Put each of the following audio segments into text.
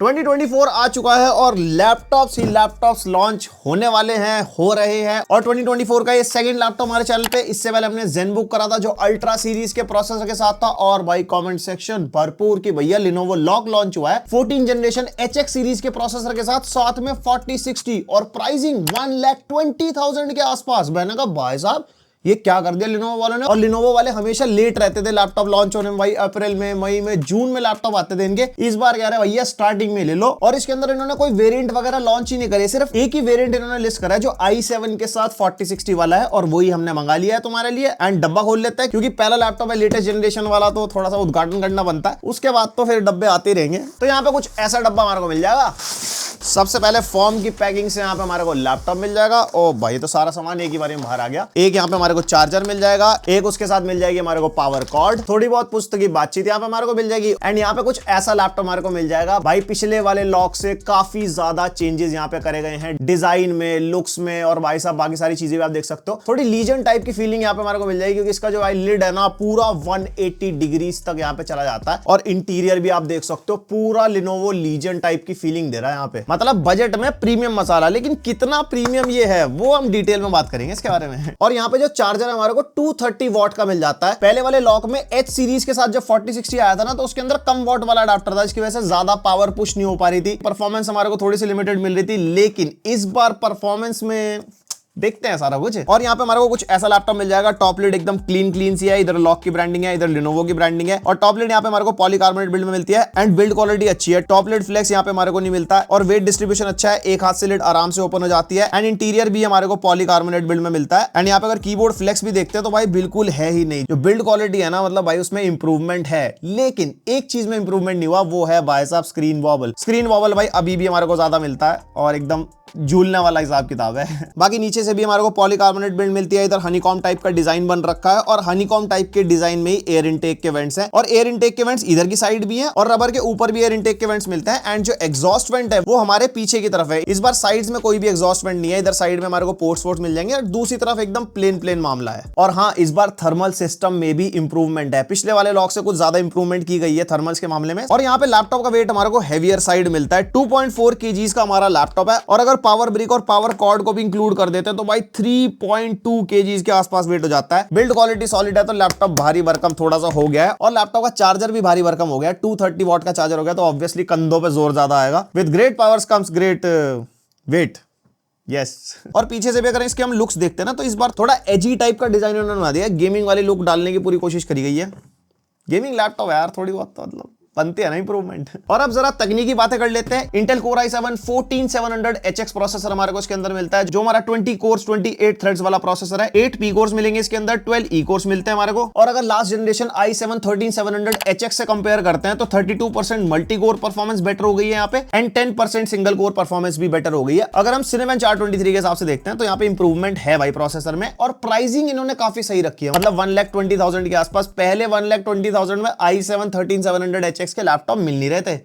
2024 आ चुका है और लैपटॉप्स लॉन्च होने वाले हैं, हो रहे हैं। और 2024 का ये सेकंड लैपटॉप हमारे चैनल पे। इससे पहले हमने ZenBook करा था जो अल्ट्रा सीरीज के प्रोसेसर के साथ था। और भाई कमेंट सेक्शन भरपूर कि भैया Lenovo Lock लॉन्च हुआ है 14 जनरेशन HX सीरीज के प्रोसेसर के साथ में 4060 और प्राइसिंग 1,20,000 के आसपास। मैंने कहा भाई साहब ये क्या कर दिया Lenovo वालों ने। और Lenovo वाले हमेशा लेट रहते थे लैपटॉप लॉन्च होने में, भाई अप्रैल में, मई में, जून में लैपटॉप आते थे इनके। इस बार कह रहे हैं भैया स्टार्टिंग में ले लो। और इसके अंदर इन्होंने कोई वेरिएंट वगैरह लॉन्च ही नहीं करे, सिर्फ एक ही वेरिएंट इन्होंने लिस्ट करा है जो i7 के साथ 4060 वाला है। और वही हमने मंगा लिया है तुम्हारे लिए। एंड डब्बा खोल लेते हैं क्योंकि पहला लैपटॉप है लेटेस्ट जनरेशन वाला, तो थोड़ा सा उद्घाटन करना बनता है। उसके बाद तो फिर डब्बे आते रहेंगे। तो यहाँ पे कुछ ऐसा डब्बा हमारे को मिल जाएगा। सबसे पहले फॉर्म की पैकिंग से यहाँ पे हमारे को लैपटॉप मिल जाएगा। ओ भाई तो सारा सामान एक ही बार में बाहर आ गया। एक यहाँ पे हमारे को चार्जर मिल जाएगा, एक उसके साथ मिल जाएगी हमारे को पावर कॉर्ड, थोड़ी बहुत पुस्तक की बातचीत यहाँ पे हमारे को मिल जाएगी। एंड यहाँ पे कुछ ऐसा लैपटॉप हमारे को मिल जाएगा भाई पिछले वाले लॉक से काफी ज्यादा चेंजेस यहाँ पे करे गए हैं डिजाइन में, लुक्स में, और भाई साहब बाकी सारी चीजें भी आप देख सकते हो। थोड़ी लीजन टाइप की फीलिंग यहाँ पे हमारे को मिल जाएगी क्योंकि इसका जो भाई लिड है ना पूरा 180 डिग्रीज तक यहाँ पे चला जाता है। और इंटीरियर भी आप देख सकते हो पूरा Lenovo लीजन टाइप की फीलिंग दे रहा है यहाँ पे। मतलब बजट में प्रीमियम मसाला, लेकिन कितना प्रीमियम ये है वो हम डिटेल में बात करेंगे इसके बारे में। और यहाँ पे जो चार्जर है हमारे को 230 वॉट का मिल जाता है। पहले वाले लॉक में H सीरीज के साथ जब 4060 आया था ना तो उसके अंदर कम वॉट वाला अडाप्टर था, इसकी वजह से ज्यादा पावर पुश नहीं हो पा रही थी, परफॉर्मेंस हमारे को थोड़ी सी लिमिटेड मिल रही थी। लेकिन इस बार परफॉर्मेंस में देखते हैं सारा कुछ। और यहाँ पे हमारे को कुछ ऐसा लैपटॉप मिल जाएगा, टॉप लिड एकदम क्लीन सी है, इधर लॉक की ब्रांडिंग है, इधर Lenovo की ब्रांडिंग है। और टॉप लिड यहाँ पे हमारे को पॉलीकार्बोनेट बिल्ड में मिलती है एंड बिल्ड क्वालिटी अच्छी है। टॉप लिड फ्लेक्स यहाँ पे हमारे को नहीं मिलता है और वेट डिस्ट्रीब्यूशन अच्छा है, एक हाथ से लिड आराम से ओपन हो जाती है। एंड इंटीरियर भी हमारे को पॉलीकार्बोनेट बिल्ड में मिलता है। एंड यहाँ पे अगर कीबोर्ड फ्लेक्स भी देखते हैं तो भाई बिल्कुल है ही नहीं। जो बिल्ड क्वालिटी है ना, मतलब भाई उसमें इंप्रूवमेंट है, लेकिन एक चीज में इंप्रूवमेंट नहीं हुआ, वो है भाई साहब स्क्रीन वॉबल भाई अभी भी हमारे को ज्यादा मिलता है और एकदम झूलने वाला हिसाब किताब है। बाकी नीचे से भी हमारे को पॉलीकार्बोनेट बिल्ड मिलती है। इधर हनीकॉम टाइप का डिजाइन बन रखा है और हनीकॉम टाइप के डिजाइन में ही एयर इनटेक के वेंट्स हैं। और एयर इनटेक के वेंट्स इधर की साइड भी हैं और रबर के ऊपर भी एयर इनटेक के वेंट्स मिलते हैं। एंड जो एग्जॉस्ट वेंट है वो हमारे पीछे की तरफ है। इस बार साइड्स में कोई भी एग्जॉस्ट वेंट नहीं है। इधर साइड में हमारे को पोर्ट्स मिल जाएंगे और दूसरी तरफ एकदम प्लेन मामला है। और हाँ, इस बार थर्मल सिस्टम में भी इंप्रूवमेंट है, पिछले वाले लॉक से कुछ ज्यादा इंप्रूवमेंट की गई है थर्मल्स के मामले में। और यहाँ पे लैपटॉप का वेट हमारे को हेवियर साइड मिलता है, 2.4 kg का हमारा लैपटॉप है। और अगर पावर ब्रिक और पावर कॉर्ड को भी इंक्लूड कर देते हैं तो भाई 3.2 kg के आसपास वेट हो जाता है। बिल्ड क्वालिटी सॉलिड है तो लैपटॉप भारी भरकम थोड़ा सा हो गया है। और लैपटॉप का चार्जर भी भारी भरकम हो गया है, 230 वॉट का चार्जर हो गया तो ऑब्वियसली कंधों पे जोर ज्यादा आएगा। With great powers comes great weight. Yes. और पीछे से भी अगर इसके हम लुक्स देखते हैं ना तो इस बार थोड़ा एजी टाइप का डिजाइन उन्होंने बना दिया है, गेमिंग वाली लुक डालने की पूरी कोशिश करी गई है। गेमिंग लैपटॉप है यार, थोड़ी बहुत तो मतलब बनते हैं ना इंप्रूवमेंट। और अब जरा तकनीकी बातें कर लेते हैं। Intel Core i7 14700 HX processor हमारे को इसके अंदर मिलता है, जो हमारा 20 कोर्स 28 थ्रेड्स वाला प्रोसेसर है। 8 P कोर्स मिलेंगे इसके अंदर, 12 E कोर्स मिलते हैं हमारे को। और अगर लास्ट जनरेशन i7 13700 HX से कंपेयर करते हैं तो 32% मल्टी कोर परफॉर्मेंस बेटर हो गई है यहाँ पे एंड 10% सिंगल कोर परफॉर्मेंस भी बेटर हो गई है। अगर हम Cinebench R23 के हिसाब से देखते हैं तो यहाँ पे इंप्रूवमेंट है भाई प्रोसेसर में। और प्राइसिंग इन्होंने काफी सही रखी है, मतलब 1,20,000 के आसपास। पहले 1,20,000 में i7 13700 HX के लैपटॉप मिल नहीं रहे थे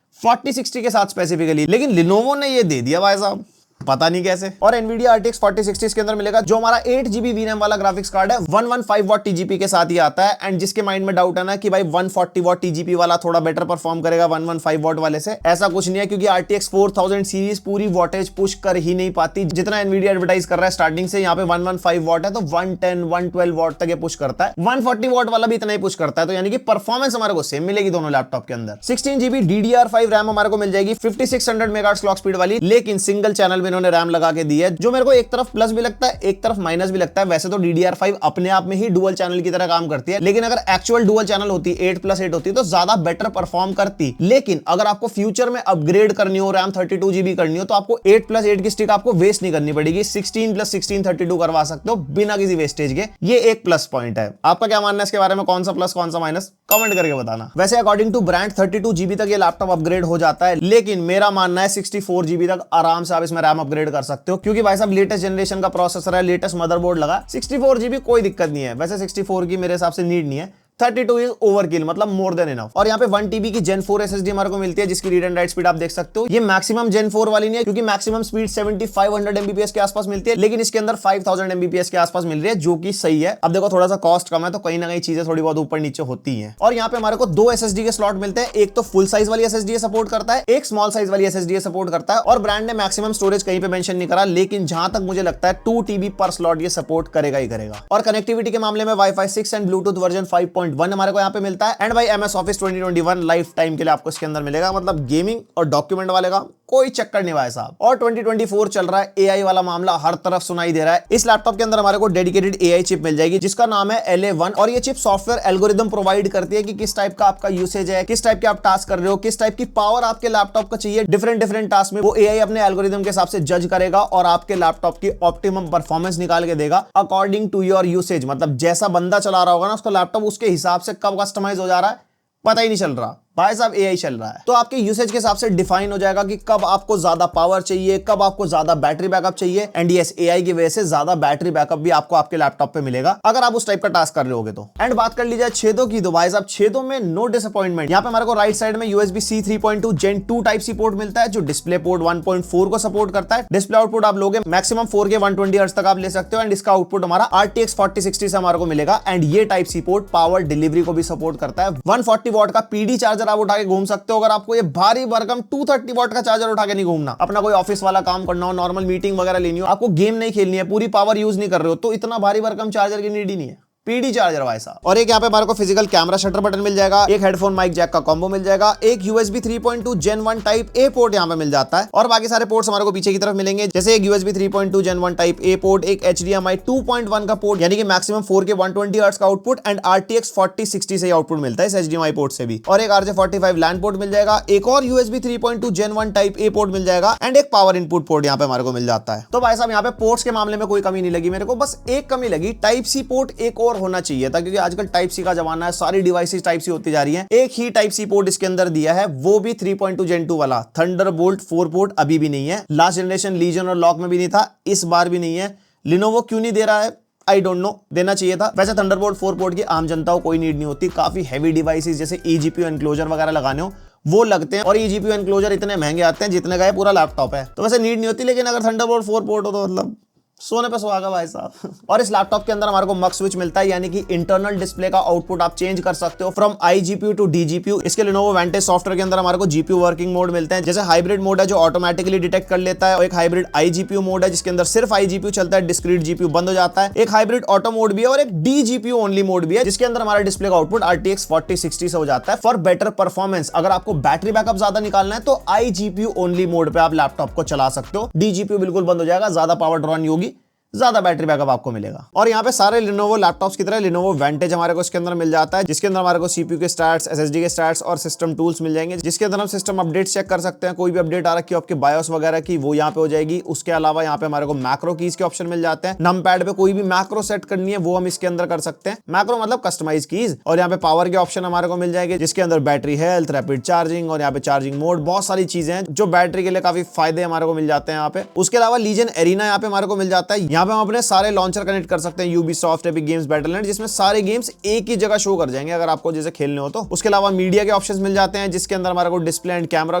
4060 के साथ स्पेसिफिकली, लेकिन Lenovo ने ये दे दिया भाई साहब, पता नहीं कैसे। और Nvidia RTX 4060 के अंदर मिलेगा, जो हमारा 8GB VRAM वाला ग्राफिक्स कार्ड है, 115 वॉट TGP के साथ ही आता है। एंड जिसके माइंड में डाउट है ना कि भाई 140 वॉट TGP वाला थोड़ा बेटर परफॉर्म करेगा 115 वॉट वाले से, ऐसा कुछ नहीं है क्योंकि RTX 4000 सीरीज पूरी वॉटेज पुश कर ही नहीं पाती जितना Nvidia एडवर्टाइज कर रहा है स्टार्टिंग से। यहाँ पे 115 वॉट है तो 110 112 वॉट तक ये पुश करता है, 140 वॉट वाला भी इतना ही पुश करता है। तो यानी कि परफॉर्मेंस हमारे को सेम मिलेगी दोनों लैपटॉप के अंदर। 16GB DDR5 रैम हमारे को मिल जाएगी 5600 मेगाहर्ट्ज क्लॉक स्पीड वाली, लेकिन सिंगल चैनल में इन्होंने रैम लगा के दी है, जो मेरे को एक तरफ प्लस भी लगता है एक तरफ माइनस भी लगता है। वैसे तो DDR5 अपने आप में ही डुअल चैनल की तरह काम करती है, लेकिन अगर एक्चुअल डुअल चैनल होती 8+8 होती तो ज्यादा बेटर परफॉर्म करती। लेकिन अगर आपको फ्यूचर में अपग्रेड करनी हो, रैम 32GB करनी हो, तो आपको 8+8 की स्टिक आपको वेस्ट नहीं करनी पड़ेगी, 16+16 32 करवा सकते हो बिना किसी वेस्टेज के। ये एक प्लस पॉइंट है। आपका क्या मानना है इसके बारे में, कौन सा प्लस कौन सा माइनस, कमेंट करके बताना। वैसे अकॉर्डिंग टू ब्रांड 32GB तक ये लैपटॉप अपग्रेड हो जाता है, लेकिन मेरा मानना है 64GB तक आराम से आप इसमें रैम अपग्रेड कर सकते हो, क्योंकि भाई साहब लेटेस्ट जनरेशन का प्रोसेसर है, लेटेस्ट मदरबोर्ड लगा, 64GB कोई दिक्कत नहीं है। वैसे 64 की मेरे हिसाब से नीड नहीं है, 32 इज ओवरकिल, मतलब मोर देन इनफ। और यहाँ पे 1 TB की Gen 4 SSD हमारे को मिलती है, जिसकी रीड एंड राइट स्पीड आप देख सकते हो। ये मैक्सिमम Gen 4 वाली नहीं है, क्योंकि मैक्सिमम स्पीड 7500 Mbps के आसपास मिलती है, लेकिन इसके अंदर 5000 Mbps के आसपास मिल रही है, जो कि सही है। अब देखो थोड़ा सा कॉस्ट कम है, तो कहीं ना कहीं चीजें थोड़ी बहुत ऊपर नीचे होती हैं। और यहाँ पे हमारे को 2 SSD के स्लॉट मिलते हैं, एक तो फुल साइज वाली SSD सपोर्ट करता है, एक स्मॉल साइज वाली SSD सपोर्ट करता है। और ब्रांड ने मैक्सिमम स्टोरेज कहीं पे मेंशन नहीं करा, लेकिन जहां तक मुझे लगता है 2 TB पर स्लॉट ये सपोर्ट करेगा ही करेगा। और कनेक्टिविटी के मामले में Wi-Fi 6 एंड ब्लूटूथ वर्जन 5.1 हमारे को यहाँ पे मिलता है। एंड भाई MS Office 2021 लाइफ टाइम के लिए आपको इसके अंदर मिलेगा, मतलब गेमिंग और डॉक्यूमेंट वाले का कोई चक्कर नहीं भाई साहब। और 2024 चल रहा है, AI वाला मामला हर तरफ सुनाई दे रहा है। इस लैपटॉप के अंदर हमारे को डेडिकेटेड AI चिप मिल जाएगी, जिसका नाम है LA1। और ये चिप सॉफ्टवेयर एल्गोरिदम प्रोवाइड करती है कि किस टाइप का आपका यूसेज है, किस टाइप के आप टास्क कर रहे हो, किस टाइप की पावर आपके लैपटॉप को चाहिए। डिफरेंट टास्क में वो AI अपने एल्गोरिदम के हिसाब से जज करेगा और आपके लैपटॉप की ऑप्टिमम परफॉर्मेंस निकाल के देगा अकॉर्डिंग टू योर यूसेज। मतलब जैसा बंदा चला रहा होगा ना उसका लैपटॉप, उसके हिसाब से कब कस्टमाइज हो जा रहा है पता ही नहीं चल रहा भाई साहब, AI चल रहा है। तो आपके यूसेज के हिसाब से डिफाइन हो जाएगा कि कब आपको ज्यादा पावर चाहिए, कब आपको ज्यादा बैटरी बैकअप चाहिए। एंड यस, AI की वजह से ज्यादा बैटरी बैकअप भी आपको आपके लैपटॉप पे मिलेगा, अगर आप उस टाइप का टास्क कर रहे होगे तो। एंड बात कर ली जाए छेदों की, तो भाई साहब छेदों में नो डिसअपॉइंटमेंट। यहाँ पे हमारे को राइट साइड में USB-C 3.2 Gen 2 type C port मिलता है, जो डिस्प्ले पोर्ट 1.4 को सपोर्ट करता है। डिस्प्ले आउटपुट आप लोगे मैक्सिमम 4K 120 हर्ट्ज तक आप ले सकते हो। एंड इसका आउटपुट हमारा RTX 4060 से हमारे को मिलेगा। एंड ये type C port power delivery को भी सपोर्ट करता है। 140 वॉट का PD चार्जर आप उठा के घूम सकते हो, अगर आपको ये भारी भरकम 230 वॉट का चार्जर उठा के नहीं घूमना, अपना कोई ऑफिस वाला काम करना हो, नॉर्मल मीटिंग वगैरह लेनी हो, आपको गेम नहीं खेलनी है, पूरी पावर यूज नहीं कर रहे हो, तो इतना भारी भरकम चार्जर की नीड ही नहीं है। PD चार्जर भाई साहब। और एक यहाँ पे हमारे को फिजिकल कैमरा शटर बटन मिल जाएगा, एक हेडफोन माइक जैक का कॉम्बो मिल जाएगा, एक USB 3.2 Gen 1 type A port यहाँ पे मिल जाता है। और बाकी सारे पोर्ट्स हमारे को पीछे की तरफ मिलेंगे, जैसे एक USB 3.2 Gen 1 type A port, एक HDMI 2.1 का पोर्ट, यानी कि मैक्सिमम 4K 120 हर्ट्ज का आउटपुट। एंड RTX 4060 से आउटपुट मिलता है इस HDMI पोर्ट से भी। और एक RJ45 LAN पोर्ट मिल जाएगा, एक और USB 3.2 Gen 1 type A port मिल जाएगा। एंड एक पावर इनपुट पोर्ट यहाँ पे हमारे को मिल जाता है। तो भाई साहब यहाँ पे पोर्ट्स के मामले में कोई कमी नहीं लगी मेरे को, बस एक कमी लगी, टाइप सी पोर्ट एक और होना चाहिए था, क्योंकि आजकल टाइप सी का जमाना है, सारी डिवाइसेस टाइप सी होती जा रही हैं। एक ही टाइप सी पोर्ट इसके अंदर दिया है, वो भी 3.2 Gen 2 वाला। थंडरबोल्ट 4 पोर्ट अभी भी नहीं है, लास्ट जनरेशन लीजन और लॉक में भी नहीं था, इस बार भी नहीं है। लिनोवो क्यों नहीं दे रहा है आई डोंट नो, देना चाहिए था। वैसे थंडरबोल्ट 4 पोर्ट की आम जनता को कोई नीड नहीं होती, काफी हैवी डिवाइसेस जैसे eGPU एनक्लोजर वगैरह लगाने हो वो लगते हैं, और eGPU एनक्लोजर इतने महंगे आते हैं जितने का ये पूरा लैपटॉप है, तो वैसे नीड नहीं होती। लेकिन अगर थंडरबोल्ट 4 पोर्ट हो तो मतलब सोने पे सुहागा भाई साहब। और इस लैपटॉप के अंदर हमारे को मक स्विच मिलता है, यानी कि इंटरनल डिस्प्ले का आउटपुट आप चेंज कर सकते हो फ्रॉम iGPU टू DGPU। इसके Lenovo Vantage सॉफ्टवेयर के अंदर हमारे को GPU वर्किंग मोड मिलते हैं, जैसे हाइब्रिड मोड है जो ऑटोमेटिकली डिटेक्ट कर लेता है, और एक हाइब्रिड iGPU मोड है जिसके अंदर सिर्फ iGPU चलता है, डिस्क्रीट GPU बंद हो जाता है। एक हाइब्रिड ऑटो मोड भी है और एक DGPU ओनली मोड भी है, जिसके अंदर हमारा डिस्प्ले का आउटपुट RTX 4060 से हो जाता है फॉर बेटर परफॉर्मेंस। अगर आपको बैटरी बैकअप ज्यादा निकालना है तो iGPU ओनली मोड पे आप लैपटॉप को चला सकते हो, DGPU बिल्कुल बंद हो जाएगा, ज्यादा पावर ड्रॉ नहीं होगी, ज्यादा बैटरी बैकअप आपको मिलेगा। और यहाँ पे सारे Lenovo लैपटॉप्स की तरह Lenovo Vantage हमारे को इसके अंदर मिल जाता है, जिसके अंदर हमारे को CPU के स्टैट्स, SSD के स्टैट्स और सिस्टम टूल्स मिल जाएंगे, जिसके अंदर हम सिस्टम अपडेट्स चेक कर सकते हैं। कोई भी अपडेट आ रखी है आपके BIOS वगैरह की, वो यहाँ पे हो जाएगी। उसके अलावा यहाँ पे हमारे को मैक्रो कीज के ऑप्शन मिल जाते हैं, नम पैड पे कोई भी मैक्रो सेट करनी है वो हम इसके अंदर कर सकते हैं, मैक्रो मतलब कस्टमाइज कीज। और यहाँ पे पावर के ऑप्शन हमारे को मिल जाएंगे, जिसके अंदर बैटरी हेल्थ, रैपिड चार्जिंग और यहाँ पे चार्जिंग मोड, बहुत सारी चीजें हैं जो बैटरी के लिए काफी फायदे हमारे को मिल जाते हैं यहाँ पे। उसके अलावा लीजन एरिना यहाँ पे हमारे को मिल जाता है, यहाँ पे हम अपने सारे लॉन्चर कनेक्ट कर सकते हैं, Ubisoft, Epic Games, Battle.net, जिसमें सारे गेम्स एक ही जगह शो कर जाएंगे अगर आपको जैसे खेलने हो तो। उसके अलावा मीडिया के ऑप्शंस मिल जाते हैं, जिसके अंदर हमारे को डिस्प्ले एंड कैमरा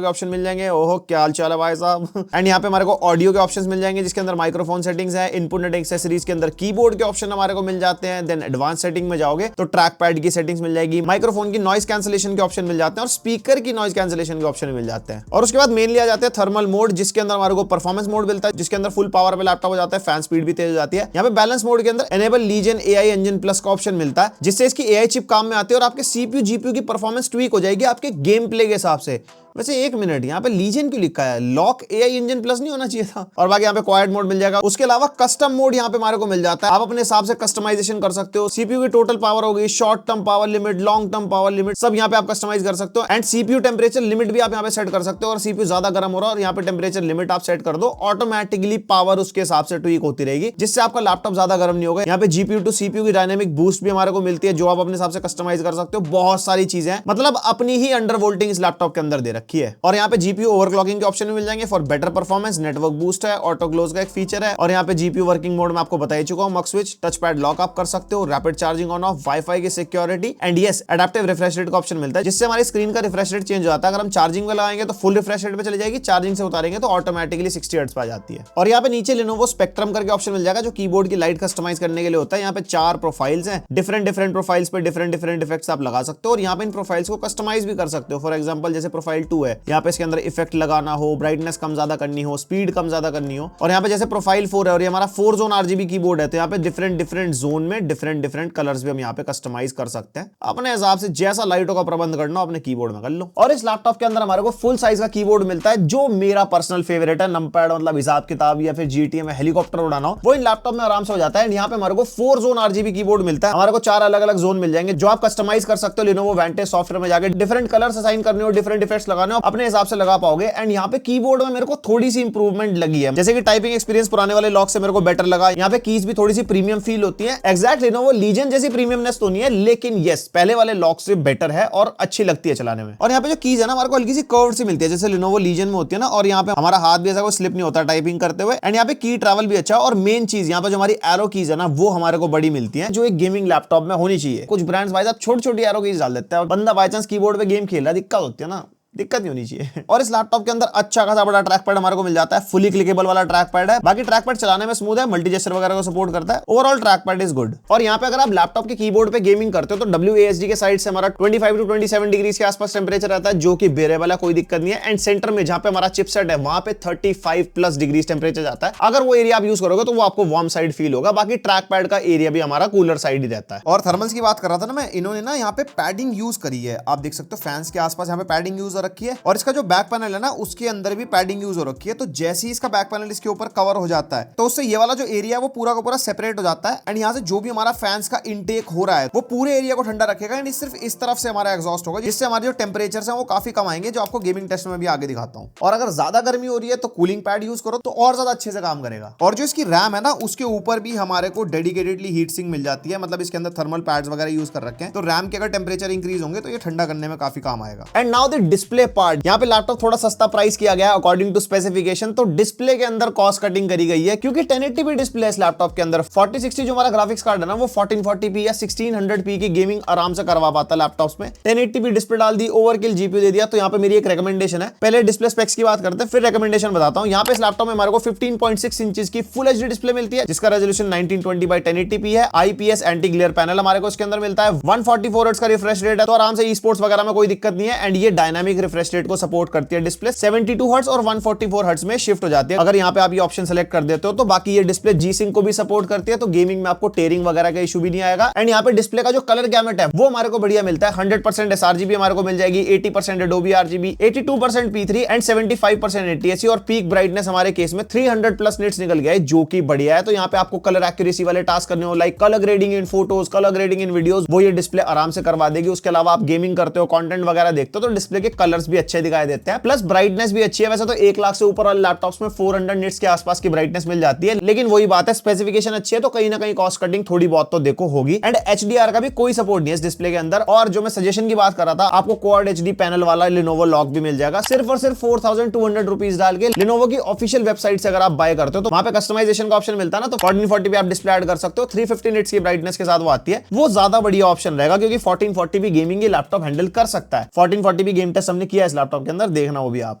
के ऑप्शन मिल जाएंगे। ओहो क्या हाल चाल है भाई साहब। एंड यहाँ पे हमारे को ऑडियो के ऑप्शंस मिल जाएंगे, जिसके अंदर माइक्रोफोन सेटिंग्स है, इनपुट नेट एक्सेसरीज के अंदर कीबोर्ड के ऑप्शन हमारे को मिल जाते हैं। देन एडवांस सेटिंग में जाओगे तो ट्रैक पैड की सेटिंग्स मिल जाएगी, माइक्रोफोन की नॉइज कैंसिलेशन के ऑप्शन मिल जाते हैं और स्पीकर की नॉइज कैंसिलेशन के ऑप्शन मिल जाते हैं। और उसके बाद मेनली आ जाते हैं थर्मल मोड, जिसके अंदर हमारे को परफॉर्मेंस मोड मिलता है, जिसके अंदर फुल पावर पे लैपटॉप हो जाता है, फैन स्पीड भी तेज हो जाती है। यहाँ पे बैलेंस मोड के अंदर enable Legion AI engine plus का ऑप्शन मिलता है, जिससे इसकी AI चिप काम में आती है और आपके CPU GPU की परफॉर्मेंस ट्वीक हो जाएगी आपके गेम प्ले के हिसाब से। वैसे एक मिनट, यहाँ पे लीजन क्यों लिखा है, लॉक AI इंजन प्लस नहीं होना चाहिए था। और बाकी यहाँ पे क्वाइट मोड मिल जाएगा। उसके अलावा कस्टम मोड यहाँ पे हमारे को मिल जाता है, आप अपने हिसाब से कस्टमाइजेशन कर सकते हो। CPU की टोटल पावर हो गई, short term power limit, long term power limit, सब यहाँ पे आप कस्टमाइज कर सकते हो। एंड CPU टेम्परेचर लिमिट भी आप यहाँ पे सेट कर सकते हो, और CPU ज्यादा गर्म हो रहा है और यहाँ पे टेम्परेचर लिमिट आप सेट कर दो, ऑटोमेटिकली पावर उसके हिसाब से ट्वीक होती रहेगी, जिससे आपका लैपटॉप ज्यादा गर्म नहीं होगा। यहाँ पे GPU टू CPU की डायनेमिक बूस्ट भी हमारे को मिलती है, जो आप अपने हिसाब से कस्टमाइज कर सकते हो। बहुत सारी चीजें, मतलब अपनी ही अंडर वोल्टिंग इस लैपटॉप के अंदर दे रखी रखी है। और यहाँ पे जीपीयू ओवरक्लॉकिंग के ऑप्शन भी मिल जाएंगे for better performance, network boost है, ऑटो क्लोज का एक फीचर है। और यहाँ पे जीपीयू वर्किंग मोड में आपको बता ही चुका हूँ, मक स्विच, टच पैड लॉक आप कर सकते हो, rapid charging on off, wifi की security and yes adaptive refresh rate का ऑप्शन मिलता है, जिससे हमारी स्क्रीन का रिफ्रेश रेट चेंज हो जाता है। अगर हम चार्जिंग में लगाएंगे तो फुल रिफ्रेश रेट पे चली जाएगी, चार्जिंग से उतारेंगे तो ऑटोमेटिकली 60 हर्ट्ज पे आ जाती है। और यहाँ पे नीचे Lenovo स्पेक्ट्रम करके ऑप्शन मिल जाएगा, जो कीबोर्ड की लाइट कस्टमाइज करने के लिए होता है। यहाँ पे 4 प्रोफाइल्स हैं, डिफरेंट प्रोफाइल्स पे डिफरेंट इफेक्ट्स आप लगा सकते हो और यहाँ पे इन प्रोफाइल्स को कस्टमाइज भी कर सकते हो। फॉर एग्जांपल जैसे प्रोफाइल 2 है, यहाँ पे इसके अंदर इफेक्ट लगाना हो, ब्राइटनेस कम ज्यादा करनी हो, स्पीड कम ज्यादा करनी हो। और यहाँ पे जैसे प्रोफाइल 4 है और ये हमारा 4 जोन आरजीबी कीबोर्ड है, तो यहाँ पे डिफरेंट जोन में डिफरेंट कलर्स भी हम यहाँ पे कस्टमाइज कर सकते हैं। अपने हिसाब से जैसा लाइटों का प्रबंध करना अपने कीबोर्ड में कर लो। और इस लैपटॉप के अंदर हमारे को फुल साइज का कीबोर्ड मिलता है, जो मेरा पर्सनल फेवरेट है। नंपैड मतलब हिसाब किताब या फिर जीटीए में हेलीकॉप्टर उड़ाना हो, वो इन लैपटॉप में आराम से हो जाता है। यहाँ पे हमारे को 4 जोन आरजीबी कीबोर्ड मिलता है। हमारे को 4 अलग अलग जोन मिल जाएंगे, जो आप कस्टमाइज कर सकते हो। Lenovo Vantage सॉफ्टवेयर में जाके डिफरेंट कलर्स असाइन करने हो, डिफरेंट इफेक्ट्स लगाने हो, अपने हिसाब से लगा पाओगे। एंड यहाँ पे कीबोर्ड में मेरे को थोड़ी सी इंप्रूवमेंट लगी है, जैसे कि टाइपिंग एक्सपीरियंस पुराने वाले लॉक से मेरे को बेटर लगा। यहाँ पे कीज भी थोड़ी सी प्रीमियम फील होती है। एग्जैक्ट Lenovo Legion जैसी प्रीमियमनेस तो नहीं है, लेकिन यस पहले वाले लॉक से बेटर है और अच्छी लगती है चलाने में। और यहाँ पे जो कीज है ना, हमारे को हल्की सी कर्व से मिलती है, जैसे Lenovo Legion में होती है ना। और यहाँ पे हमारा हाथ भी ऐसा कोई स्लिप नहीं होता टाइपिंग करते हुए। एंड यहाँ पे की ट्रैवल भी अच्छा है। और मेन चीज यहाँ पे जो हमारी एरो कीज है ना, वो हमारे को बड़ी मिलती है, जो एक गेमिंग लैपटॉप में होनी चाहिए। कुछ ब्रांड्स भाई साहब छोटी एरो कीज डाल देते हैं, बंदा बाय चांस कीबोर्ड पे गेम खेल रहा है, दिक्कत होती है ना, दिक्कत नहीं होनी चाहिए। और इस लैपटॉप के अंदर अच्छा खासा बड़ा ट्रैक पैड हमारे को मिल जाता है, फुली क्लिकेबल वाला ट्रैक पैड है। बाकी ट्रैक पैड चलाने में स्मूथ है, मल्टी जेस्चर वगैरह को सपोर्ट करता है। Overall track pad is good. और यहाँ पे अगर आप लैपटॉप के कीबोर्ड पे गेमिंग करते हो तो WASD के साइड से हमारा 25 to 27 डिग्री के आसपास टेम्परेचर रहता है, जो कि बेरेबल है, कोई दिक्कत नहीं है। एंड सेंटर में जहां पे हमारा चिपसेट है, वहां पे 35+ डिग्री टेम्परेचर जाता है। अगर वो एरिया आप यूज करोगे तो वो आपको वार्म साइड फील होगा। बाकी ट्रैक पैड का एरिया भी हमारा कूलर साइड ही रहता है। और थर्मल्स की बात कर रहा था ना मैं, इन्होंने ना यहाँ पे पैडिंग यूज करी है, आप देख सकते हो फैंस के आसपास यहाँ पे पैडिंग यूज रखी है। और इसका जो बैक पैनल है ना, उसके अंदर भी पैडिंग यूज हो रखी है। तो जैसे ही इसका बैक पैनल इसके ऊपर कवर हो जाता है, तो उससे ये वाला जो एरिया है वो पूरा का पूरा सेपरेट हो जाता है। एंड यहाँ से जो भी हमारा फैंस का इनटेक हो रहा है, वो पूरे एरिया को ठंडा रखेगा। एंड सिर्फ इस तरफ से हमारा एग्जॉस्ट होगा, जिससे हमारे जो टेम्परेचर है वो काफी कम आएंगे, जो आपको गेमिंग टेस्ट में भी आगे दिखाता हूँ। और अगर ज्यादा गर्मी हो रही है तो कूलिंग पैड यूज करो, तो और ज्यादा अच्छे से काम करेगा। और जो इसकी रैम है ना, उसके ऊपर भी हमारे को डेडिकेटेडली हीट सिंक मिल जाती है, मतलब इसके अंदर थर्मल पैड्स वगैरह यूज कर रखे हैं। तो रैम के अगर टेम्परेचर इंक्रीज होंगे तो ये ठंडा करने में काफी काम आएगा। And now the display part. यहाँ पे लैपटॉप थोड़ा सस्ता प्राइस किया गया अकॉर्डिंग टू स्पेसिफिकेशन। तो डिस्प्ले के अंदर कॉस्ट कटिंग करी गई है, क्योंकि 1080p डिस्प्ले इस लैपटॉप के अंदर 4060 जो हमारा ग्राफिक्स कार्ड है ना, वो 1440p या 1600p की गेमिंग आराम से करवा पाता है लैपटॉप्स में। 1080p डिस्प्ले डाल दी, ओवरकिल जीपीयू दे दिया। तो यहाँ पे मेरी एक रिकमेंडेशन है, पहले डिस्प्ले स्पेक्स की बात करते हैं, फिर रिकमेंडेशन बताता हूँ। यहाँ पे इस लैपटॉप में हमारे को 15.6 इंचेस की फुल एचडी डिस्प्ले मिलती है, जिसका रेजोल्यूशन 1920x1080p है। IPS एंटी ग्लेयर पैनल हमारे को इसके अंदर मिलता है। 144 हर्ट्ज का रिफ्रेश रेट है, तो आराम से ई स्पोर्ट्स वगैरह में कोई दिक्कत नहीं है। एंड ये डायनामिक रिफ्रेश रेट को सपोर्ट करती है डिस्प्ले। 72 हर्ट्ज और 144 हर्ट्ज में शिफ्ट हो जाती है, अगर यहाँ पे आप ये ऑप्शन सेलेक्ट कर देते हो तो। बाकी ये डिस्प्ले जी सिंक को भी सपोर्ट करती है, तो गेमिंग में आपको टेयरिंग वगैरह का इशू भी नहीं आएगा। एंड यहाँ पे डिस्प्ले का जो कलर गैमेट है वो हमारे को बढ़िया मिलता है। 100% sRGB हमारे को मिल जाएगी, 80% Adobe RGB, 82% P3 and 75% ATSC। और पीक ब्राइटनेस हमारे केस में 300+ निट्स निकल गया है, जो कि बढ़िया है। तो यहाँ पे आपको कलर एक्यूरेसी वाले टास्क करने हो, लाइक कलर ग्रेडिंग इन फोटोज, कलर ग्रेडिंग इन वीडियोस, वो ये डिस्प्ले आराम से करवा देगी। उसके अलावा आप गेमिंग करते हो, कंटेंट वगैरह देखते हो, तो डिस्प्ले के कलर्स भी अच्छे दिखाई देते हैं। प्लस ब्राइटनेस भी अच्छी है। वैसे तो 1 लाख से ऊपर वाले लैपटॉप्स में 400 निट्स के आसपास की ब्राइटनेस मिल जाती है, लेकिन वही बात है, स्पेसिफिकेशन अच्छी है तो कहीं ना कहीं कॉस्ट कटिंग थोड़ी बहुत तो देखो होगी। एंड HDR का भी कोई सपोर्ट नहीं है इस डिस्प्ले के अंदर। और जो मैं सजेशन की बात कर रहा था, आपको क्वाड HD पैनल वाला Lenovo लॉक भी मिल जाएगा, सिर्फ और सिर्फ 4200 रुपीज डाल के। Lenovo की ऑफिशियल वेबसाइट से अगर आप बाय करते हो तो वहां पे कस्टमाइजेशन का ऑप्शन मिलता है ना, तो 1440 पे आप डिस्प्ले ऐड कर सकते हो। 350 निट्स की ब्राइटनेस के साथ वो आती है, वो ज्यादा बढ़िया ऑप्शन रहेगा, क्योंकि 1440p गेमिंग ये लैपटॉप हैंडल कर सकता है। 1440p गेम टेस्ट हमने किया इस लैपटॉप के अंदर, देखना वो भी आप।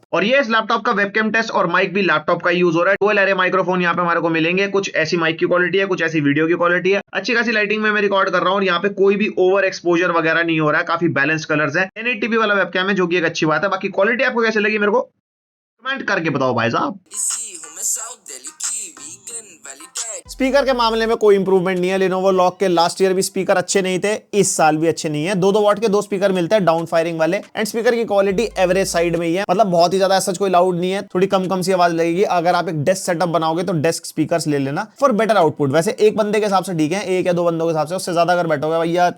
और ये इस लैपटॉप का वेबकैम टेस्ट और माइक भी लैपटॉप का यूज हो रहा है। डुअल एरे माइक्रोफोन यहाँ पे हमारे को मिलेंगे, कुछ ऐसी माइक की क्वालिटी है, कुछ ऐसी वीडियो की क्वालिटी है। अच्छी खासी लाइटिंग में मैं रिकॉर्ड कर रहा हूँ और यहाँ पे कोई भी ओवर एक्सपोजर वगैरह नहीं हो रहा है, काफी बैलेंस्ड कलर्स है। 1080p वाला वेबकैम है, जो कि एक अच्छी बात है। बाकी क्वालिटी आपको कैसे लगी मेरे को कमेंट करके बताओ भाई साहब। स्पीकर के मामले में कोई इंप्रूवमेंट नहीं है। Lenovo लॉक के लास्ट ईयर भी स्पीकर अच्छे नहीं थे, इस साल भी अच्छे नहीं है। 2-2 वॉट के 2 स्पीकर मिलते हैं डाउन फायरिंग वाले। एंड स्पीकर की क्वालिटी एवरेज साइड में ही है, मतलब बहुत ही ज्यादा ऐसा कोई लाउड नहीं है, थोड़ी कम सी आवाज लगेगी। अगर आप एक डेस्क सेटअप बनाओगे तो डेस्क स्पीकर्स ले लेना फॉर बेटर आउटपुट। वैसे एक बंदे के हिसाब से ठीक है, 1 या 2 बंदों के हिसाब से, उससे ज्यादा अगर बैठोगे भैया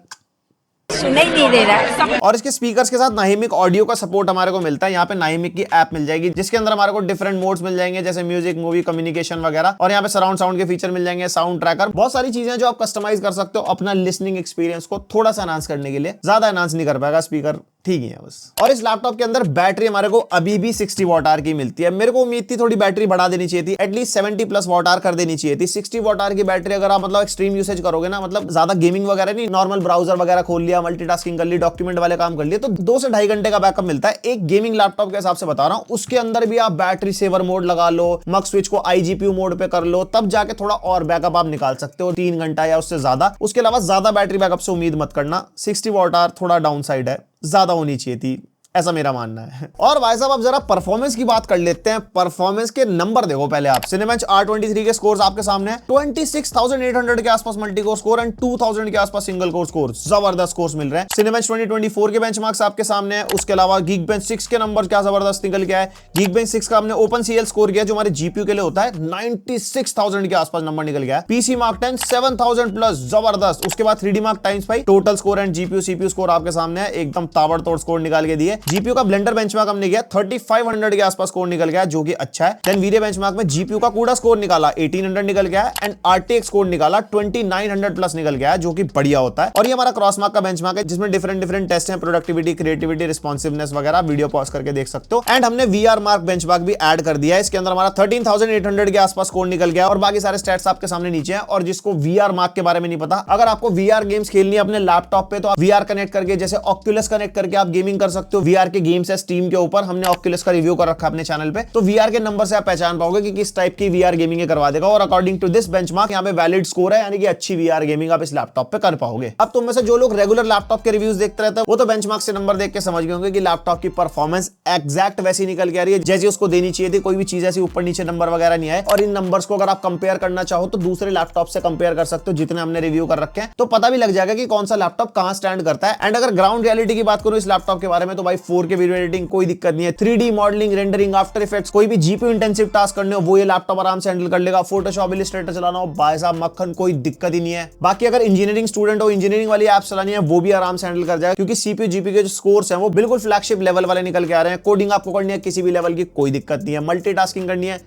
सुनाई नहीं दे रहा। और इसके स्पीकर्स के साथ नाइमिक ऑडियो का सपोर्ट हमारे को मिलता है। यहाँ पे नाइमिक की ऐप मिल जाएगी, जिसके अंदर हमारे को डिफरेंट मोड्स मिल जाएंगे, जैसे म्यूजिक, मूवी, कम्युनिकेशन वगैरह। और यहाँ पे सराउंड साउंड के फीचर मिल जाएंगे, साउंड ट्रैकर, बहुत सारी चीजें जो आप कस्टमाइज कर सकते हो अपना लिसनिंग एक्सपीरियंस को थोड़ा सा एनहांस करने के लिए। ज्यादा एनहांस नहीं कर पाएगा स्पीकर ठीक ही है बस। और इस लैपटॉप के अंदर बैटरी हमारे को अभी भी 60 वॉट आवर की मिलती है। मेरे को उम्मीद थी थोड़ी बैटरी बढ़ा देनी चाहिए थी, एटलीस्ट 70 प्लस वॉट आवर कर देनी चाहिए थी। 60 वॉट आवर की बैटरी अगर आप मतलब एक्सट्रीम यूसेज करोगे ना, मतलब ज्यादा गेमिंग वगैरह नहीं, नॉर्मल ब्राउजर वगैरह खोल लिया, मल्टीटास्किंग कर ली, डॉक्यूमेंट वाले काम कर लिए, तो 2 से 2.5 घंटे का बैकअप मिलता है। एक गेमिंग लैपटॉप के हिसाब से बता रहा हूं, उसके अंदर भी आप बैटरी सेवर मोड लगा लो, मक स्विच को IGPU मोड पे कर लो, तब जाके थोड़ा और बैकअप आप निकाल सकते हो, 3 घंटा या उससे ज्यादा। उसके अलावा ज्यादा बैटरी बैकअप से उम्मीद मत करना। 60 वॉट आवर थोड़ा डाउन साइड है, ज्यादा होनी चाहिए थी, ऐसा मेरा मानना है। और भाई साहब अब जरा परफॉर्मेंस की बात कर लेते हैं। परफॉर्मेंस के नंबर देखो पहले आप। सिनेबेंच R23 के स्कोर्स आपके सामने है, 26,800 के आसपास मल्टी कोर स्कोर एंड 2,000 के आसपास सिंगल कोर स्कोर, जबरदस्त स्कोर्स मिल रहे हैं। सिनेबेंच 2024 के बेंचमार्क्स आपके सामने है। उसके अलावा Geekbench 6 के नंबर क्या जबरदस्त निकल गया है। Geekbench 6 का हमने OpenCL स्कोर किया जो हमारे GPU के लिए होता है, 96,000 के आसपास नंबर निकल गया है। PC Mark 10 7,000 प्लस, जबरदस्त। उसके बाद 3D Mark Times5 total score and GPU CPU score आपके सामने है, एकदम ताबड़तोड़ स्कोर निकाल के दिए। GPU का ब्लेंडर बेंचमार्क हमने किया 3500 के आसपास स्कोर निकल गया, जो कि अच्छा है। देन वीडियो बेंचमार्क में GPU का कूड़ा स्कोर निकाला 1800 निकल गया है एंड RTX स्कोर निकाला 2900 प्लस निकल गया है, जो कि बढ़िया होता है। और ये हमारा क्रॉसमार्क का बेंचमार्क है जिसमें डिफरेंट टेस्ट हैं, प्रोडक्टिविटी, क्रिएटिविटी, रिस्पॉन्सिवनेस वगैरह। वीडियो पॉज करके देख सकते हो। एंड हमने VR मार्क बेंचमार्क भी ऐड कर दिया है। इसके अंदर हमारा 13,800 के आसपास स्कोर निकल गया और बाकी सारे स्टैट्स आपके सामने नीचे हैं। और जिसको VR मार्क के बारे में नहीं पता, अगर आपको VR गेम्स खेलनी है अपने लैपटॉप पे, तो आप VR कनेक्ट करके, जैसे ऑक्यूलस कनेक्ट करके आप गेमिंग कर सकते हो। VR के गेम्स है स्टीम के ऊपर, हमने ऑक्यूलस का रिव्यू कर रखा है अपने चैनल पे, तो VR के नंबर से आप पहचान पाओगे कि किस टाइप की VR गेमिंग करवा देगा। और अकॉर्डिंग टू दिस बेंचमार्क यहाँ पे वैलिड स्कोर है, यानी कि अच्छी VR गेमिंग आप इस लैपटॉप पे कर पाओगे। अब तुम में से जो लोग रेगुलर लैपटॉप के रिव्यूज देखते रहते हैं, वो तो बेंचमार्क से नंबर देख के समझ गए होंगे कि लैपटॉप की परफॉर्मेंस एग्जैक्ट वैसी निकल के आ रही है जैसी उसको देनी चाहिए थी। कोई भी चीज ऐसी ऊपर नीचे नंबर वगैरह नहीं आए। और इन नंबर्स को अगर आप कंपेयर करना चाहो तो दूसरे लैपटॉप से कंपेयर कर सकते हो जितने हमने रिव्यू कर रखे हैं, तो पता भी लग जाएगा कि कौन सा लैपटॉप कहां स्टैंड करता है। एंड अगर ग्राउंड रियलिटी की बात करूं इस लैपटॉप के बारे में, तो भाई 4K वीडियो एडिटिंग कोई दिक्कत नहीं है। 3D modelling, rendering, after effects, कोई भी GPU इंटेंसिव टास्क करने हो वो ये लैपटॉप आराम से हैंडल कर लेगा। फोटोशॉप, इलस्ट्रेटर चलाना हो, भाई साहब मक्खन, कोई दिक्कत ही नहीं है। बाकी अगर इंजीनियरिंग स्टूडेंट हो, इंजीनियरिंग वाली ऐप्स चलानी है, वो भी आराम से हैंडल कर जाएगा, क्योंकि CPU GPU के जो स्कोर्स हैं वो बिल्कुल फ्लैगशिप लेवल वाले निकल के आ रहे हैं। कोडिंग आपको करनी है किसी भी लेवल की, कोई दिक्कत नहीं है। मल्टीटास्किंग करनी है,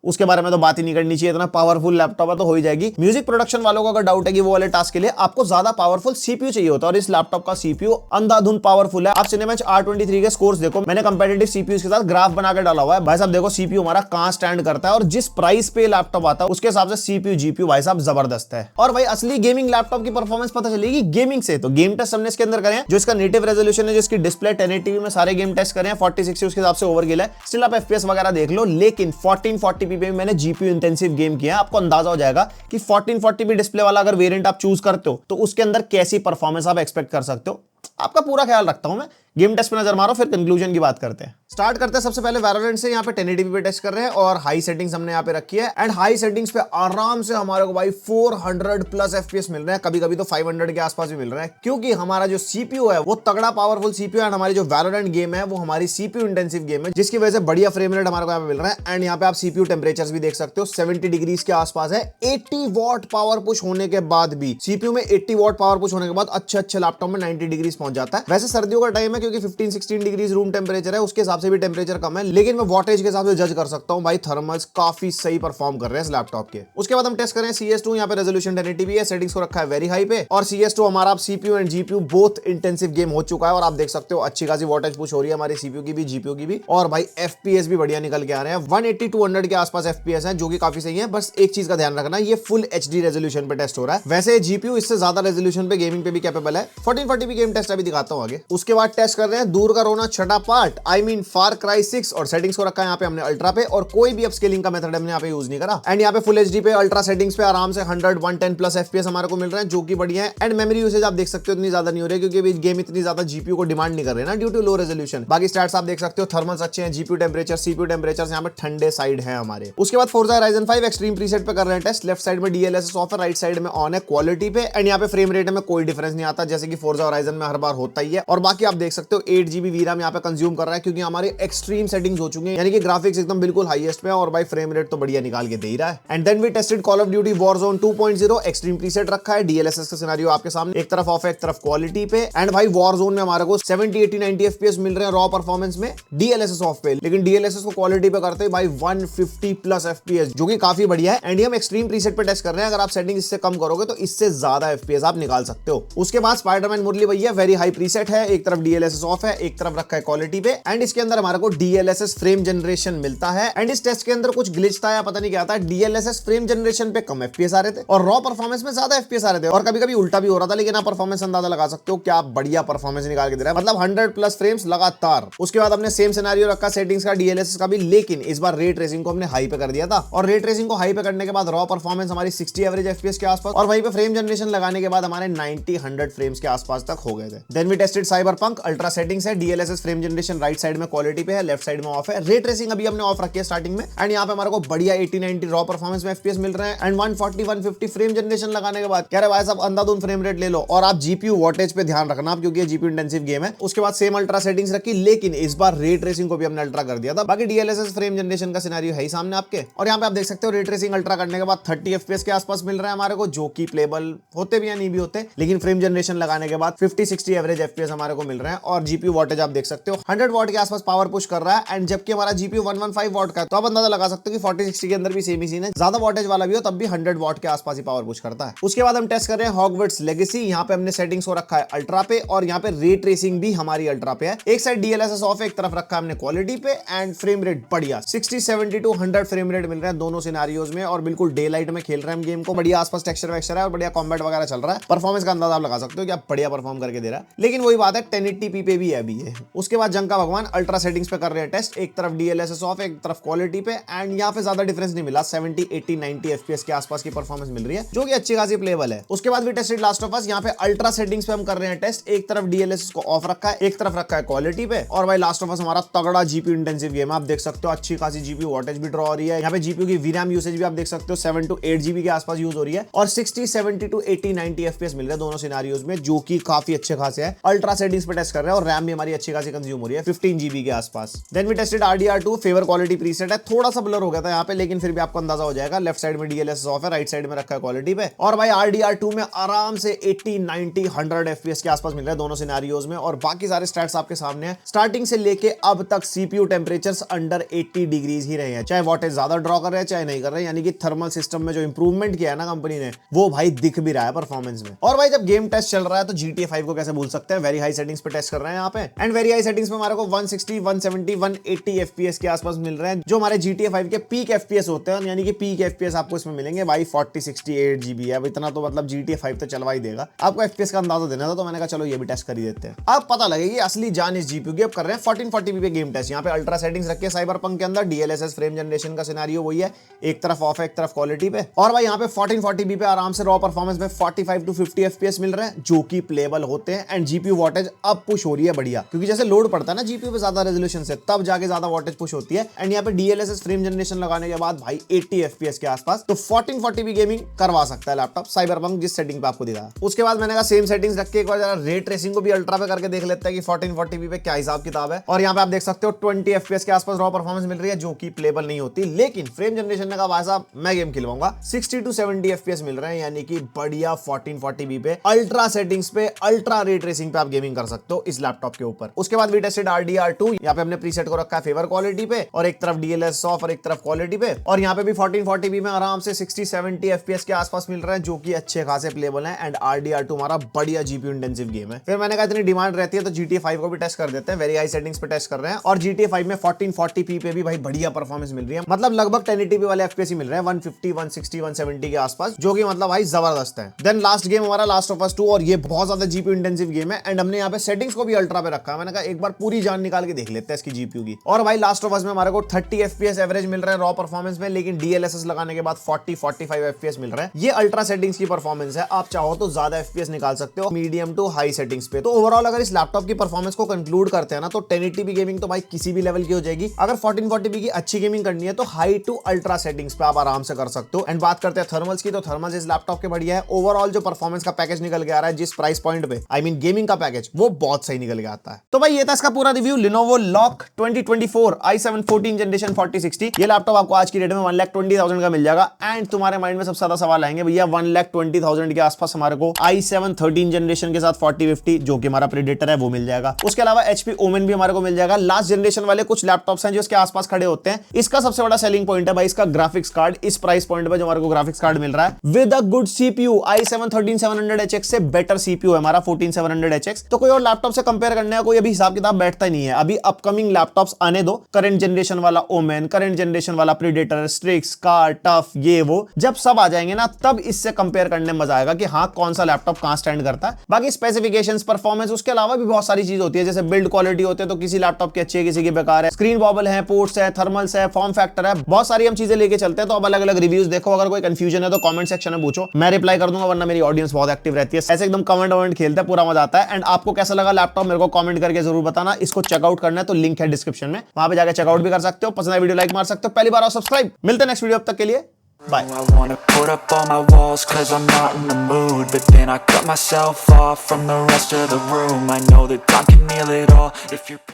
उसके बारे में तो बात ही नहीं करनी चाहिए, इतना पावरफुल लैपटॉप है तो हो ही जाएगी। म्यूजिक प्रोडक्शन वालों को अगर डाउट है कि वो वाले टास्क के लिए आपको ज्यादा पावरफुल CPU चाहिए होता है, और इस लैपटॉप का CPU अंधाधुंध पावरफुल है। आप सिनेबेंच R23 के स्कोर्स देखो, मैंने कंपेटिटिव CPUs के साथ ग्राफ बना के डाला हुआ है। भाई साहब देखो CPU हमारा कहां स्टैंड करता है, और जिस प्राइस पे लैपटॉप आता है उसके हिसाब से CPU GPU भाई साहब जबरदस्त है। और भाई असली गेमिंग लैपटॉप की परफॉर्मेंस पता चलेगी गेमिंग से। तो गेम टेस्ट हमने इसके अंदर करे हैं, जो इसका नेटिव रेजोल्यूशन है, जिसकी डिस्प्ले 1080p में सारे गेम टेस्ट करे हैं। 4060 उसके हिसाब से ओवरकिल है। स्टिल आप FPS वगैरह देख लो, लेकिन 1440p पे मैंने GPU इंटेंसिव गेम किया, आपको अंदाजा हो जाएगा कि 1440p डिस्प्ले वाला अगर वेरिएंट आप चूज करते हो तो उसके अंदर कैसी परफॉर्मेंस आप एक्सपेक्ट कर सकते हो। आपका पूरा ख्याल रखता हूं मैं। गेम टेस्ट पे नजर मारो, फिर कंक्लूजन की बात करते हैं। स्टार्ट करते हैं सबसे पहले वैलोरेंट से। यहाँ पे 1080p पे टेस्ट कर रहे हैं और हाई सेटिंग्स हमने यहाँ पे रखी है। एंड हाई सेटिंग्स पे आराम से हमारे को भाई 400 प्लस FPS मिल रहे हैं, कभी कभी तो 500 के आसपास भी मिल रहे हैं, क्योंकि हमारा जो CPU है वो तगड़ा पावरफुल CPU है। एंड हमारी जो वैलोरेंट गेम है वो हमारी CPU इंटेंसिव गेम है, जिसकी वजह से बढ़िया फ्रेम रेट हमारे को यहाँ पे मिल रहा है। एंड यहाँ पे आप CPU टेम्परेचर भी देख सकते हो, 70 डिग्रीज के आसपास है। 80 वॉट पावर पुश होने के बाद भी, CPU में 80 वॉट पावर पुश होने के बाद अच्छे लैपटॉप में 90 डिग्रीज पहुंच जाता है। वैसे सर्दियों का टाइम है, क्योंकि 15-16 डिग्रीज रूम टेम्परेचर है, उसके हिसाब से भी टेम्परेचर कम है, लेकिन मैं वॉटेज के हिसाब से जज कर सकता हूं भाई थर्मल्स काफी सही परफॉर्म कर रहे हैं इस लैपटॉप के। उसके बाद हम टेस्ट करें CS2। यहाँ पे रेजोल्यूशन 1080p है, सेटिंग्स को रखा है वेरी हाई पे। और CS2 हमारा CPU and GPU both intensive game हो चुका है, और आप देख सकते हो अच्छी खासी वॉटेज पुश हो रही है हमारी CPU की भी, GPU की भी। और भाई FPS भी बढ़िया निकल के आ रहे हैं, 180-200 के आसपास FPS है, जो कि काफी सही है। बस एक चीज का ध्यान रखना, ये फुल HD रेजोल्यूशन पे टेस्ट हो रहा है। वैसे GPU इससे ज्यादा रेजोल्यूशन पे गेमिंग पे भी कैपेबल है। 1440p गेम टेस्ट अभी दिखाता हूं आगे। उसके बाद टेस्ट कर रहे हैं दूर का रोना छठा part, I mean Far Cry 6, और सेटिंग्स को रखा है यहाँ पे हमने अल्ट्रा पे, और कोई भी अपस्केलिंग का मेथड हमने यहाँ पे यूज नहीं करा। एंड यहाँ पे फुल HD पे अल्ट्रा सेटिंग्स पे आराम से 100-110 प्लस FPS हमारे को मिल रहे हैं, जो कि बढ़िया है। एंड मेमोरी यूसेज आप देख सकते हो इतनी ज्यादा नहीं हो रही, क्योंकि गेम इतनी ज्यादा GPU को डिमांड नहीं कर रहे ना, ड्यू टू लो रेजोल्यूशन। बाकी स्टैट्स आप देख सकते हो, थर्मल्स अच्छे हैं, GPU टेम्परेचर, CPU टेम्परेचर यहाँ पे ठंडे साइड है हमारे। उसके बाद Forza Horizon 5 एक्सट्रीम प्रीसेट पे कर रहे हैं टेस्ट। लेफ्ट साइड में DLSS ऑफ है, राइट साइड में ऑन है क्वालिटी पे। एंड यहाँ पे फ्रेम रेट में कोई डिफरेंस नहीं आता, जैसे कि Forza Horizon में हर बार होता ही है। और बाकी आप देख सकते हो 8GB VRAM यहाँ पे कंज्यूम कर रहा है, क्योंकि हमारे एक्सट्रीम सेटिंग्स हो चुकी हैं, यानी कि ग्राफिक्स एकदम बिल्कुल हाईएस्ट पे है, और भाई फ्रेम रेट तो बढ़िया निकाल के दे ही रहा है। And then we tested call of duty Warzone 2.0, extreme preset रखा है, DLSS का सिनेरियो आपके सामने, एक तरफ ऑफ है एक तरफ क्वालिटी पे। एंड भाई वॉरजोन में हमारे को 70, 80, 90 FPS मिल रहे हैं रॉ परफॉर्मेंस में, DLSS ऑफ पे, लेकिन DLSS को क्वालिटी पे करते हैं भाई 150 प्लस FPS, जो कि काफी बढ़िया है। एंड हम एक्सट्रीम प्रीसेट पे टेस्ट कर रहे हैं, अगर आप सेटिंग इससे कम करोगे तो इससे ज्यादा FPS आप निकाल सकते हो। उसके बाद स्पाइडरमैन मुरली भैया वेरी हाई प्रीसेट है, एक तरफ DLSS DLSS ऑफ है, एक तरफ रखा है क्वालिटी पे, एंड इसके अंदर हमारे को DLSS फ्रेम जनरेशन मिलता है। एंड इस टेस्ट के अंदर कुछ ग्लिच था या पता नहीं क्या था, DLSS फ्रेम जनरेशन पे कम FPS आ रहे थे और रॉ परफॉर्मेंस में ज्यादा FPS आ रहे थे, और कभी कभी उल्टा भी हो रहा था। लेकिन आप परफॉर्मेंस अंदाजा लगा सकते हो क्या बढ़िया परफॉर्मेंस निकाल के दे रहा है, मतलब 100+ फ्रेम्स लगातार। उसके बाद हमने सेम सिनेरियो रखा सेटिंग्स का DLSS का भी, लेकिन इस बार रे ट्रेसिंग को हमने हाई पे कर दिया था, और रे ट्रेसिंग को हाई पे करने के बाद रॉ परफॉर्मेंस हमारी 60 एवरेज FPS के आसपास, और वहीं पे फ्रेम जनरेशन लगाने के बाद हमारे 90-100 फ्रेम्स के आसपास तक हो गए थे। Then we tested Cyberpunk, ultra settings है, DLSS frame generation right side में क्वालिटी पे है, लेफ्ट साइड में ऑफ है। रे ट्रेसिंग अभी हमने ऑफ रखी है स्टार्टिंग में, एंड यहाँ पे हमारे को बढ़िया 80-90 रॉ परफॉर्मेंस में FPS मिल रहे हैं, एंड 140-150 फ्रेम जनरेशन लगाने के बाद कह रहे भाई साहब अंधाधुंध फ्रेम रेट ले लो, और आप GPU वॉटेज पे ध्यान रखना क्योंकि ये GPU इंटेंसिव गेम है। उसके बाद सेम अल्ट्रा सेटिंग्स रखी, लेकिन इस बार रे ट्रेसिंग को भी हमने अल्ट्रा कर दिया था। बाकी DLSS फ्रेम जनरेशन का सिनेरियो है ही सामने आपके, और यहाँ पे आप देख सकते हो रे ट्रेसिंग अल्ट्रा करने के बाद 30 FPS के आसपास मिल रहा है हमारे को, जो कि प्लेबल होते भी या नहीं भी होते, लेकिन फ्रेम जनरेशन लगाने के बाद 50-60 एवरेज FPS हमारे को मिल रहे हैं। और GPU वॉटेज आप देख सकते हो 100 वॉट के आसपास पावर पुश कर रहा है, एंड जबकि हमारा GPU 115 वॉट का है, तो आप अंदाजा लगा सकते हो कि 40-60 के अंदर भी सेम ही सीन है, ज्यादा वॉटेज वाला भी हो तब भी 100 वॉट के आसपास ही पावर पुश करता है। उसके बाद हम टेस्ट कर रहे हैं हॉगवर्ट्स लेगेसी, यहाँ पे हमने सेटिंग्स को रखा है अल्ट्रा पे, और यहाँ पे रे ट्रेसिंग भी हमारी अल्ट्रा पे है। एक साइड DLSS ऑफ है, एक तरफ रखा है हमने क्वालिटी पे, एंड फ्रेम रेट बढ़िया 60, 70 to 100 फ्रेम रेट मिल रहे हैं दोनों सिनेरियोज में, और बिल्कुल डे लाइट में खेल रहे हैं हम गेम को। बढ़िया आसपास टेक्सचर वेक्सचर है और बढ़िया कॉम्बैट वगैरह चल रहा है। परफॉर्मेंस का अंदाजा आप लगा सकते हो कि आप बढ़िया परफॉर्म करके दे रहा है, लेकिन वही बात है 1080p पे भी है अभी ये। उसके बाद जंग का भगवान अल्ट्रा सेटिंग्स पे कर रहे हैं टेस्ट, एक तरफ DLSS ऑफ, एक तरफ क्वालिटी पे, एंड यहाँ पे ज्यादा डिफरेंस नहीं मिला, 70, 80, 90 FPS के आसपास की परफॉर्मेंस मिल रही है, जो कि अच्छी खासी प्लेबल है। उसके बाद भी टेस्टेड लास्ट ऑफ अस, यहाँ पे अल्ट्रा सेटिंग्स पे हम कर रहे हैं टेस्ट, एक तरफ DLSS को ऑफ रखा है, एक तरफ रखा है क्वालिटी पे, और भाई लास्ट ऑफ अस हमारा तगड़ा GPU इंटेंसिव गेम आप देख सकते हो, अच्छी खासी GPU वॉटेज भी ड्रॉ हो रही है। यहाँ पे GPU की VRAM यूसेज भी आप देख सकते हो 7 to 8 GB के आसपास यूज हो रही है, और 60, 70 to 80, 90 FPS मिल रहे हैं दोनों सिनेरियोज में, जो कि काफी अच्छे खासे है। अल्ट्रा सेटिंग्स पे टेस्ट कर रहे हैं, और रैम भी हमारी अच्छी खासी कंज्यूम हो रही है 15 GB के आसपास। Then we tested RDR2 favour quality preset है, थोड़ा सा ब्लर हो गया था यहाँ पे, लेकिन फिर भी आपको अंदाजा हो जाएगा। लेफ्ट साइड में DLSS ऑफ है, राइट साइड में रखा है क्वालिटी पे, और भाई RDR2 में आराम से 80, 90, 100 FPS के आसपास मिल रहा है दोनों सिनेरियोज में, और बाकी सारे स्टैट्स आपके सामने हैं। स्टार्टिंग से लेके अब तक CPU टेम्परेचर्स अंडर 80 डिग्रीज ही रहे हैं, चाहे वॉटेज ज्यादा ड्रॉ कर रहे हैं चाहे नहीं कर रहे हैं, यानी कि थर्मल सिस्टम में जो इंप्रूवमेंट किया है ना कंपनी ने, वो भाई दिख भी रहा है परफॉर्मेंस में। और भाई जब गेम टेस्ट चल रहा है तो GTA 5 को कैसे भूल सकते हैं, वेरी हाई सेटिंग्स पे टेस्ट कर रहे हैं यहाँ पे, एंड वेरी हाई सेटिंग्स में हमारे को 160, 170, 180 FPS के आसपास मिल रहे हैं, जो हमारे GTA 5 के पीक FPS होते हैं, यानी कि पीक FPS आपको इसमें मिलेंगे भाई 40, 60, 8 GB है। अब इतना तो मतलब GTA 5 तो चलवा ही देगा, आपको FPS का अंदाजा देना था, तो मैंने कहा चलो ये भी टेस्ट कर ही देते हैं, अब पता लगेगी असली जान इस GPU की। अब कर रहे हैं 1440p पे गेम टेस्ट, यहाँ पे अल्ट्रा सेटिंग्स रखी है साइबरपंक के अंदर, DLSS फ्रेम जनरेशन का सिनेरियो वही है, एक तरफ ऑफ है एक तरफ क्वालिटी पे, और भाई यहाँ पे 1440p पे आराम से रॉ परफॉर्मेंस में 45 to 50 FPS मिल रहे हैं, जो कि प्लेबल होते हैं, एंड GPU वॉटेज अब पुश हो रही है बढ़िया, क्योंकि जैसे लोड पड़ता है ना GPU पे ज्यादा रेजोल्यूशन से, तब जाके ज्यादा वॉटेज पुश होती है। एंड यहाँ पे DLSS फ्रेम जनरेशन लगाने के बाद भाई 80 FPS के आसपास, तो 1440p गेमिंग करवा सकता है लैपटॉप साइबरपंक जिस सेटिंग पे आपको दिखाया। उसके बाद मैंने कहा सेम सेटिंग्स रख के एक बार जरा रे ट्रेसिंग को भी अल्ट्रा पे करके देख लेते हैं कि 1440p पे क्या हिसाब किताब है, और यहाँ पे आप देख सकते हो 20 FPS के आसपास रॉ परफॉर्मेंस मिल रही है, जो कि प्लेबल नहीं होती, लेकिन फ्रेम जनरेशन ने कहा भाई साहब मैं गेम खिलवाऊंगा, 60 to 70 FPS मिल रहे हैं, यानी कि बढ़िया 1440p पे अल्ट्रा सेटिंग्स पे अल्ट्रा रे ट्रेसिंग पे आप गेमिंग कर सकते हो इस लैपटॉप के ऊपर। उसके बाद वी टेस्टेड RDR2, यहाँ पे हमने प्रीसेट को रखा है फेवर क्वालिटी पे, और एक तरफ DLSS ऑफ और एक तरफ क्वालिटी पे, और यहाँ पे भी 1440p में आराम से 60, 70 FPS के आसपास मिल रहा है, जो कि अच्छे खासे प्लेबल है, एंड RDR2 हमारा बढ़िया GPU इंटेंसिव गेम है। फिर मैंने कहा इतनी डिमांड रहती है तो GTA 5 को भी टेस्ट कर देते हैं, वेरी हाई सेटिंग्स पे टेस्ट कर रहे हैं, और GTA 5 में 1440p पे भी भाई बढ़िया परफॉर्मेंस मिल रही है, मतलब लगभग 1080p वाले FPS ही मिल रहे हैं 150, 160, 170 के आसपास, जो कि मतलब भाई जबरदस्त है। देन लास्ट गेम हमारा लास्ट ऑफ अस 2, और ये बहुत ज्यादा GPU इंटेंसिव गेम है, एंड हमने यहाँ पे सेटिंग्स को भी अल्ट्रा पे रखा है। मैंने कहा एक बार पूरी जान निकाल के देख लेते हैं इसकी GPU की, और भाई लास्ट ऑफ अस में हमारे को 30 FPS एवरेज मिल रहा है रॉ परफॉर्मेंस में, लेकिन DLSS लगाने के बाद 40-45 FPS मिल रहा है। ये अल्ट्रा सेटिंग्स की परफॉर्मेंस है, आप चाहो तो ज्यादा FPS निकाल सकते हो मीडियम टू हाई सेटिंग्स पे। तो ओवरऑल अगर इस लैपटॉप की परफॉर्मेंस को कंक्लूड करते हैं ना, तो 1080p गेमिंग तो भाई किसी भी लेवल की हो जाएगी। अगर 1440p की अच्छी गेमिंग करनी है तो हाई टू अल्ट्रा सेटिंग्स पे आप आराम से कर सकते हो। एंड बात करते हैं थर्मल्स की, तो थर्मल्स इस लैपटॉप के बढ़िया है। ओवरऑल जो परफॉर्मेंस का पैकेज निकल के आ रहा है जिस प्राइस पॉइंट पे, आई मीन गेमिंग का पैकेज, वो बहुत सही निकल के आता है। तो भाई ये था इसका पूरा review Lenovo Lock 2024 i7 14 generation 4060। ये लैपटॉप आपको आज की डेट में 1,20,000 का मिल जाएगा। एंड तुम्हारे माइंड में सबसे ज्यादा सवाल आएंगे भैया 1,20,000 के आसपास हमारे को i7 13 जनरेशन के साथ 4050 जो कि हमारा प्रेडेटर है वो मिल जाएगा। उसके अलावा HP Omen भी हमारे को मिल जाएगा। लास्ट जनरेशन वाले कुछ लैपटॉप्स हैं जो इसके आसपास खड़े होते हैं। इसका सबसे बड़ा सेलिंग पॉइंट है भाई इसका ग्राफिक्स कार्ड। इस प्राइस पॉइंट पे जो हमारे को ग्राफिक्स कार्ड मिल रहा है with a good CPU, i7 13700HX से बेटर CPU है हमारा 14700HX। तो कोई और लैपटॉप से कंपेयर करने का कोई अभी हिसाब किताब बैठता ही नहीं है। अभी अपकमिंग लैपटॉप्स आने दो, करंट जनरेशन वाला ओमेन, करंट जनरेशन वाला प्रीडेटर, स्ट्रिक्स, कार, टफ, ये वो जब सब आ जाएंगे ना, तब इससे कंपेयर करने में मजा आएगा कि हाँ कौन सा लैपटॉप कहां स्टैंड करता है। बाकी स्पेसिफिकेशंस, परफॉर्मेंस, उसके अलावा भी बहुत सारी चीज होती है, जैसे बिल्ड क्वालिटी होती है तो किसी लैपटॉप की अच्छी है, किसी की बेकार है, स्क्रीन वॉबल है, पोर्ट्स है, थर्मल्स है, फॉर्म फैक्टर है, बहुत सारी हम चीजें लेके चलते हैं। तो अब अलग अलग रिव्यूज देखो, अगर कोई कंफ्यूजन है तो कमेंट सेक्शन में पूछो, मैं रिप्लाई कर दूंगा, वरना मेरी ऑडियंस बहुत एक्टिव रहती है, ऐसे एकदम कमेंट वमेंट खेलते हैं, पूरा मजा आता है। एंड आपको कैसा लगा लैपटॉप मेरे को कमेंट करके जरूर बताना। इसको चेकआउट करना है तो लिंक है डिस्क्रिप्शन में, वहां पे जाकर चेकआउट भी कर सकते हो। पसंद है वीडियो लाइक मार सकते हो, पहली बार आओ सब्सक्राइब। मिलते हैं नेक्स्ट वीडियो, अब तक के लिए bye. I wanna put up all my walls cause I'm not in the mood, but then I cut myself off from the rest of the room. I know that time can heal it all if you're